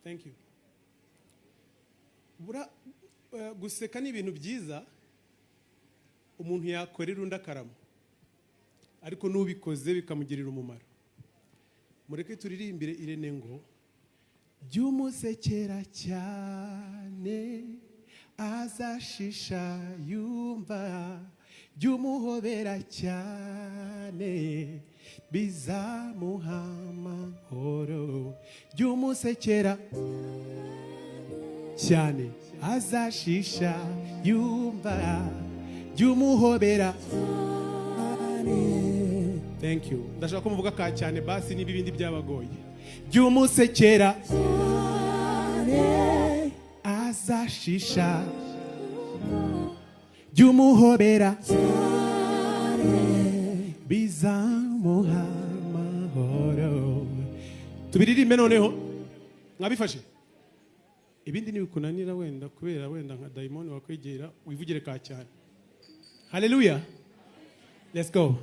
Thank you. Guseka ni ibintu byiza umuntu yakorera undi akarama, ariko n'ubikoze bikamugirira umumaro. Mureke turirimbire Irene ngo byumusekera cyane azashisha yumva, byumuhobera cyane bizamuha amahoro. Byumusekera cyane azashisha yumva, byumuhobera. Thank you. Ndashaka ko muvuga ka cyane basi n'ibindi byabagoye. Byumusekera azashisha, byumuhobera bizamuha amahoro. Tubiririmbe noneho mwabifashe. Ibindi nibikunanira wenda kubera wenda nka daimoni wakwegera wivugire ka cyane. Hallelujah. Let's go.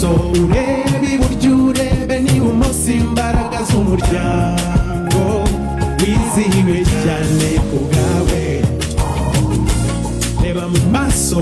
Urebe buryo urebe ni umunsi imbaraga z'umuryango wizihiwe cyane ku bwawe. Reba mu maso